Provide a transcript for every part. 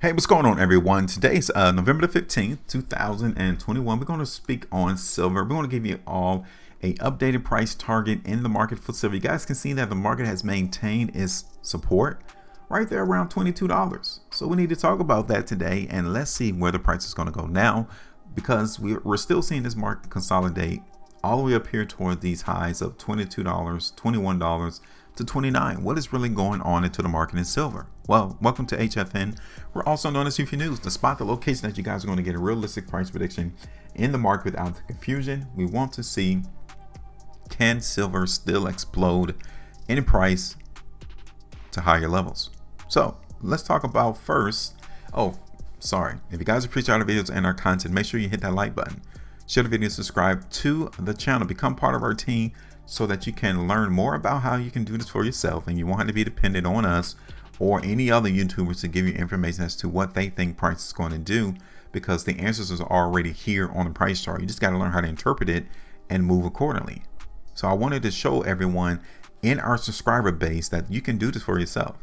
Hey, what's going on, everyone? Today's November the 15th, 2021. We're going to speak on silver. We're going to give you all a updated price target in the market for silver. You guys can see that the market has maintained its support right there around $22. So we need to talk about that today, and let's see where the price is going to go now, because we're still seeing this market consolidate all the way up here toward these highs of $22, $21 to $29. What is really going on into the market in silver? Well, welcome to HueFin. We're also known as HueFin News, the spot, the location that you guys are going to get a realistic price prediction in the market without the confusion. We want to see, can silver still explode in price to higher levels? So let's talk about first. Oh, sorry. If you guys appreciate our videos and our content, make sure you hit that like button. Share the video, subscribe to the channel, become part of our team so that you can learn more about how you can do this for yourself, and you won't have to be dependent on us or any other YouTubers to give you information as to what they think price is going to do, because the answers are already here on the price chart. You just got to learn how to interpret it and move accordingly. So I wanted to show everyone in our subscriber base that you can do this for yourself,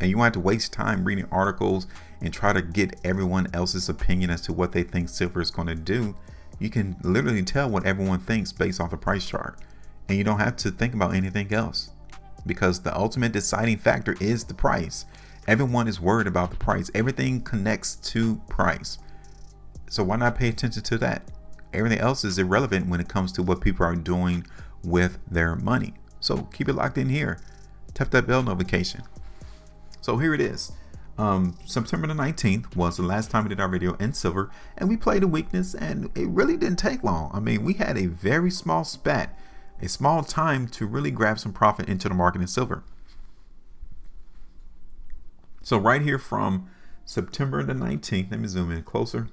and you won't have to waste time reading articles and try to get everyone else's opinion as to what they think silver is going to do. You can literally tell what everyone thinks based off the price chart, and you don't have to think about anything else, because the ultimate deciding factor is the price. Everyone is worried about the price. Everything connects to price. So why not pay attention to that? Everything else is irrelevant when it comes to what people are doing with their money. So keep it locked in here. Tap that bell notification. So here it is. September the 19th was the last time we did our video in silver, and we played a weakness, and it really didn't take long. I mean, we had a very small spat, a small time to really grab some profit into the market in silver. So right here from September the 19th, let me zoom in closer,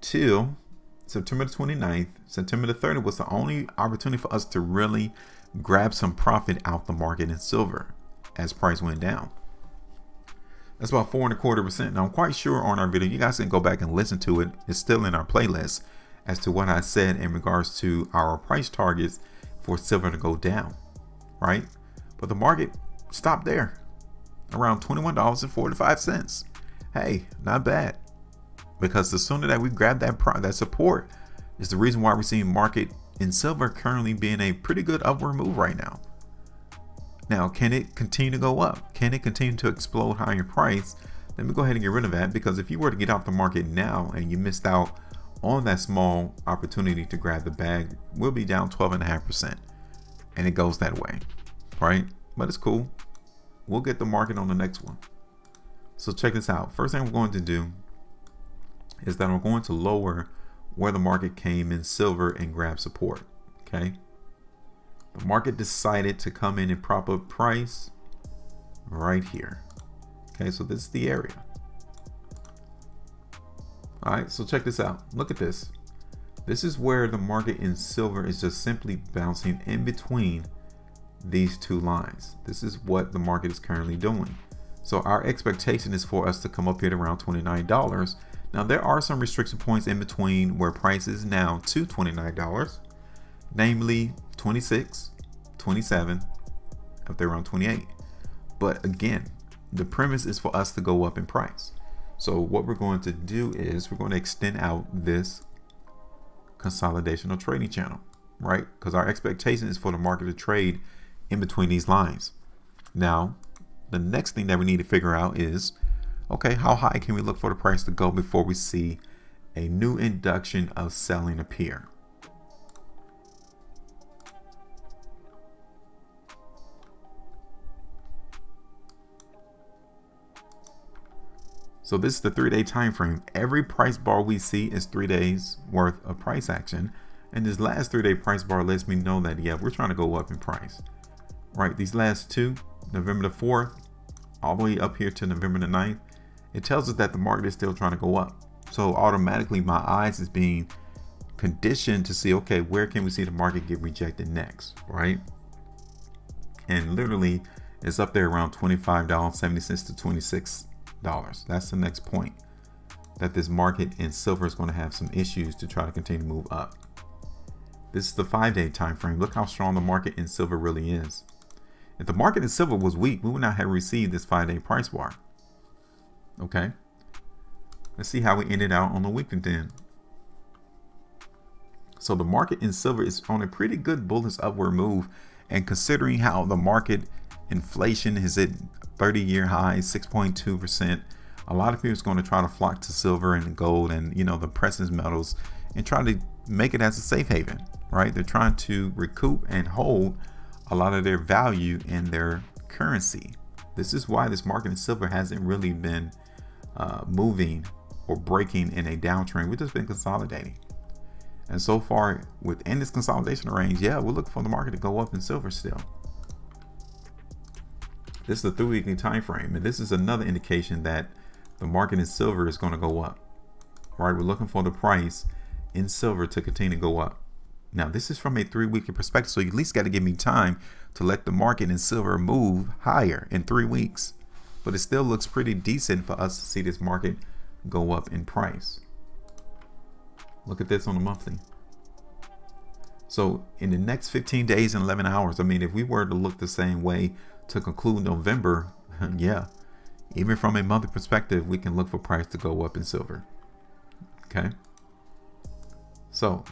till September the 29th, September the 30th was the only opportunity for us to really grab some profit out the market in silver as price went down. That's about 4.25%. Now I'm quite sure on our video, you guys can go back and listen to it. It's still in our playlist as to what I said in regards to our price targets for silver to go down, right? But the market stopped there around $21.45. Hey, not bad, because the sooner that we grab that support is the reason why we're seeing market in silver currently being a pretty good upward move right now. Now, can it continue to go up? Can it continue to explode higher in price? Let me go ahead and get rid of that, because if you were to get off the market now and you missed out on that small opportunity to grab the bag, we'll be down 12.5%, and it goes that way, right? But it's cool. We'll get the market on the next one. So check this out. First thing we're going to do is that I'm going to lower where the market came in silver and grab support. Okay. The market decided to come in and prop up price right here. Okay, so this is the area. All right, so check this out. Look at this. This is where the market in silver is just simply bouncing in between these two lines. This is what the market is currently doing. So our expectation is for us to come up here at around $29. Now there are some restriction points in between where price is now to $29. Namely 26, 27, up there around 28. But again, the premise is for us to go up in price. So what we're going to do is we're going to extend out this consolidational trading channel, right? Because our expectation is for the market to trade in between these lines. Now, the next thing that we need to figure out is, okay, how high can we look for the price to go before we see a new induction of selling appear? So this is the 3-day time frame. Every price bar we see is 3 days worth of price action. And this last 3-day price bar lets me know that, yeah, we're trying to go up in price, right? These last two, November the 4th, all the way up here to November the 9th, it tells us that the market is still trying to go up. So automatically my eyes is being conditioned to see, okay, where can we see the market get rejected next, right? And literally it's up there around $25.70 to $26. That's the next point that this market in silver is going to have some issues to try to continue to move up. This is the 5-day time frame. Look how strong the market in silver really is. If the market in silver was weak, we would not have received this 5-day price bar. Okay, let's see how we ended out on the weekly then. So the market in silver is on a pretty good bullish upward move, and considering how the market inflation is at 30-year high, 6.2%, a lot of people are going to try to flock to silver and gold and, you know, the precious metals and try to make it as a safe haven, right? They're trying to recoup and hold a lot of their value in their currency. This is why this market in silver hasn't really been moving or breaking in a downtrend. We've just been consolidating. And so far within this consolidation range, yeah, we're looking for the market to go up in silver still. This is the 3-weekly time frame, and this is another indication that the market in silver is going to go up, right? We're looking for the price in silver to continue to go up. Now, this is from a 3-weekly perspective, so you at least got to give me time to let the market in silver move higher in 3 weeks. But it still looks pretty decent for us to see this market go up in price. Look at this on the monthly. So in the next 15 days and 11 hours, I mean, if we were to look the same way to conclude November, yeah, even from a monthly perspective, we can look for price to go up in silver. Okay. So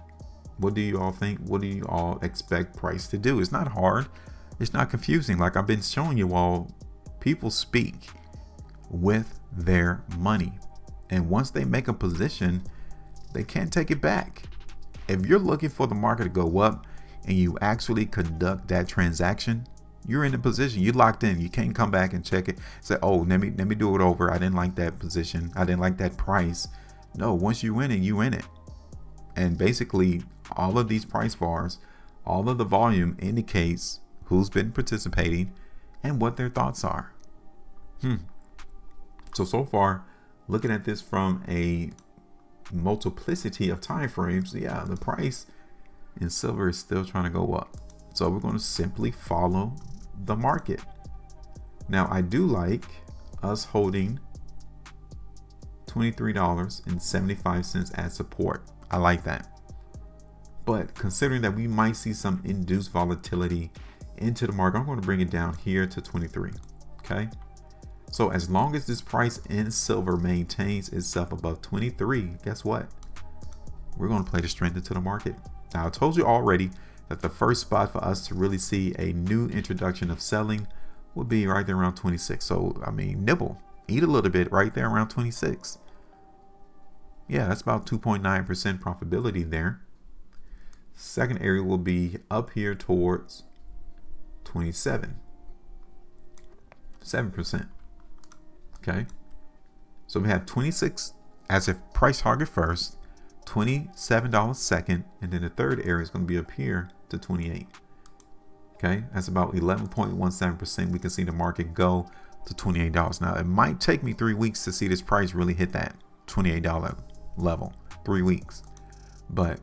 what do you all think? What do you all expect price to do? It's not hard. It's not confusing. Like I've been showing you all, people speak with their money. And once they make a position, they can't take it back. If you're looking for the market to go up and you actually conduct that transaction, you're in a position, you're locked in. You can't come back and check it. Say, oh, let me do it over. I didn't like that position. I didn't like that price. No, once you win it, you win it. And basically all of these price bars, all of the volume indicates who's been participating and what their thoughts are. So far, looking at this from a multiplicity of time frames, yeah, the price in silver is still trying to go up. So we're going to simply follow the market. Now, I do like us holding $23.75 as support. I like that. But considering that we might see some induced volatility into the market, I'm going to bring it down here to 23. Okay. So as long as this price in silver maintains itself above 23, guess what? We're going to play the strength into the market. Now, I told you already that the first spot for us to really see a new introduction of selling would be right there around 26. So, I mean, nibble, eat a little bit right there around 26. Yeah, that's about 2.9% profitability there. Second area will be up here towards 27, 7%. Okay, so we have 26 as a price target first, $27 second, and then the third area is going to be up here to 28. Okay, that's about 11.17%. We can see the market go to $28. Now, it might take me 3 weeks to see this price really hit that $28 level. 3 weeks, but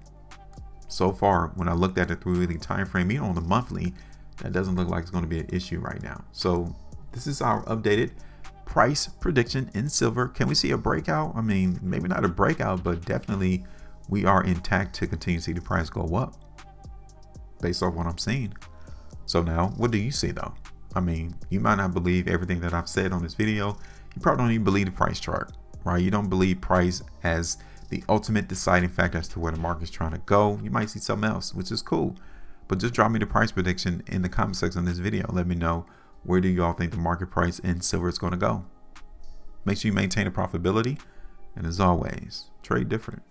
so far, when I looked at the 3-weekly time frame, even on the monthly, that doesn't look like it's going to be an issue right now. So this is our updated price prediction in silver. Can we see a breakout? I mean, maybe not a breakout, but definitely we are intact to continue to see the price go up based off what I'm seeing. So now, what do you see though? I mean, you might not believe everything that I've said on this video. You probably don't even believe the price chart, right? You don't believe price as the ultimate deciding factor as to where the market's trying to go. You might see something else, which is cool. But just drop me the price prediction in the comment section of this video. Let me know, where do y'all think the market price in silver is going to go? Make sure you maintain a profitability. And as always, trade different.